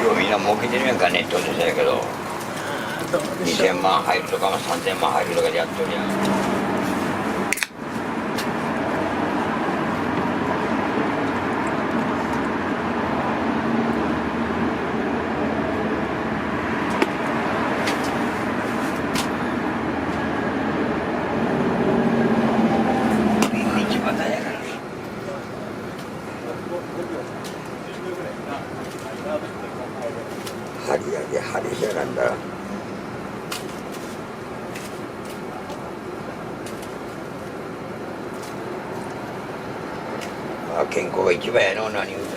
ようみんな儲けてるやんか、ネットでそうやけど2000万入るとか3000万入るとかでやっとるやん。張り上げ張りしやがんだ。健康が一番やの何言うと。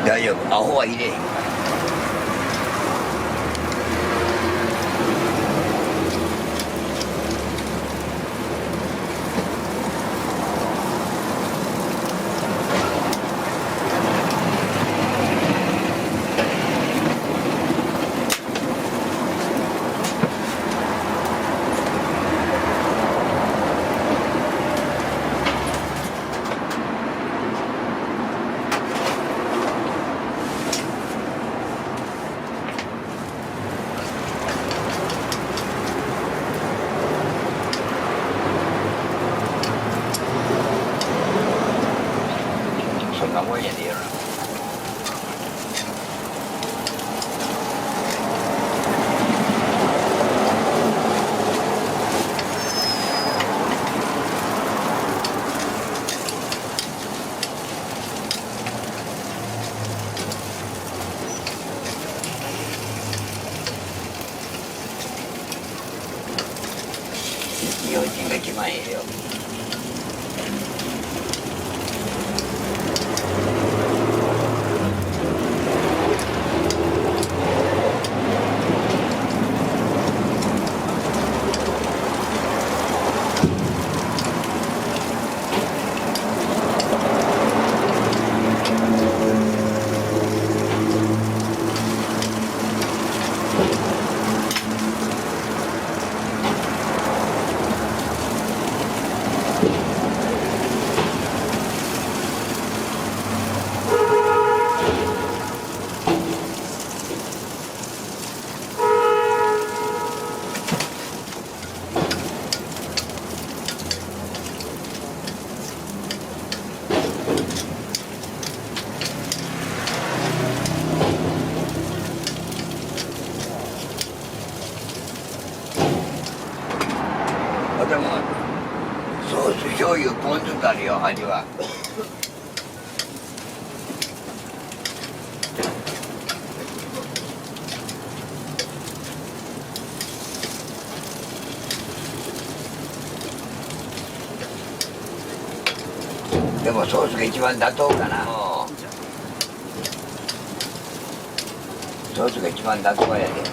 大丈夫、アホは入れへん。そんなもんやでよな。日本人が一番ええよ。でもソース醤油ポン酢とあるよ味は。でもソースが一番妥当かな。ソースが一番妥当やで。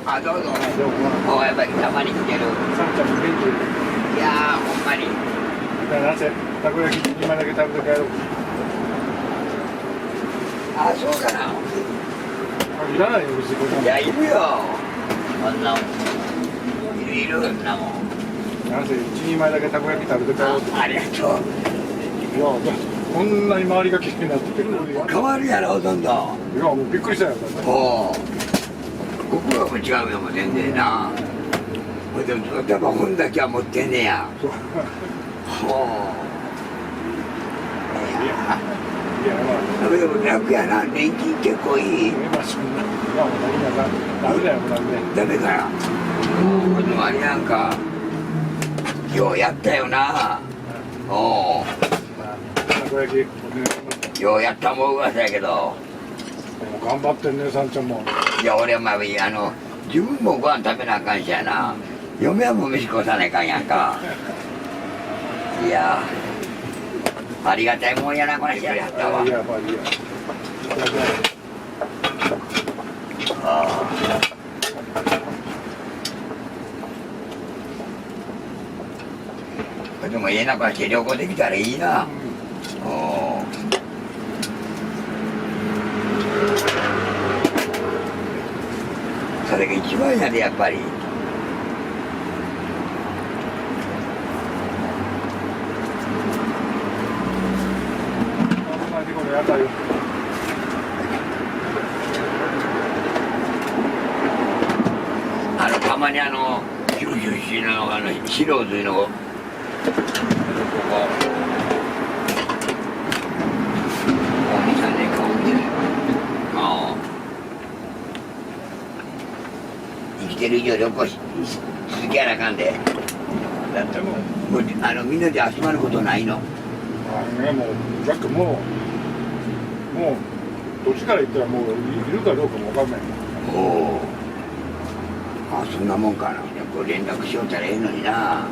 あ、どうぞ。でももうやっぱりたまに来てる。さんちゃんも元気いやー、ほんまに。なぜたこ焼き今だけ食べて帰ろう。あ、そうかな。いらないよ別にこんなもん。いや、いるよ。こんなもん。いる、こんなもん。なぜ一人前だけたこ焼き食べて帰ろうって。ありがとう。いやこんなに周りが綺麗になってるのに。変わるやろ、ほとんど。いやもうびっくりしたよ。おう。ここがも違うよ、もう全然な。ほんで、タバコだけは持ってんねや。そうほう。いや、いやまあでも楽やな、年金結構いい。まあそんな。いやもう何がダメだよもうなんで。ダメかな。このあれなんか、ようやったよな。おう。たこ焼きお願いします。ようやったもん噂やけど。でも頑張ってんねさんちゃんも。いや、俺はまあ、自分もご飯食べなあかんしやな。嫁はもう飯越さないかんやんか。いやありがたいもんやな、この人やりはったわ。いやまあいいや。ああ。でも家なんかして旅行できたらいいな。おー。それが一番やで、やっぱり。これやったよ。たまに九州出身の白髄のここおみさんね顔見てる。ああ。生きてる以上旅行し続けやなあかんで。だってもうみんなで集まることないの。ねもうだってもうどっちから言ったらもういるかどうかもわかんない。おお。あ、そんなもんかな。こう連絡しようたらええのにな。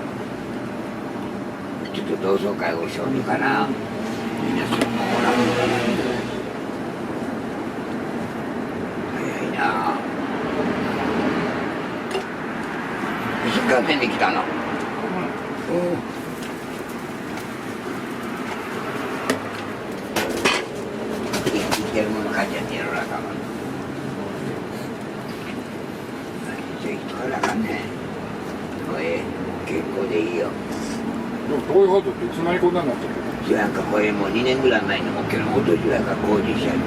ちょっと同窓会をしようにかな。みんなそんなもんな。早いな。新幹線で来たの。生きてるもの感じやってやろうなかも。これあかんね。結構でいいよ。でも東洋ハートっていつの間にこんなになってるの？いや、なんかこれもう2年ぐらい前にもっけのおととしぐらいから工事しちゃって。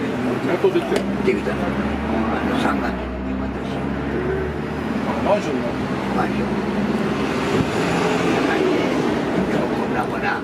やっとできてるの？できたの。3月に決まったし。マンションのマンション。こんな感じで、今日こんなもな、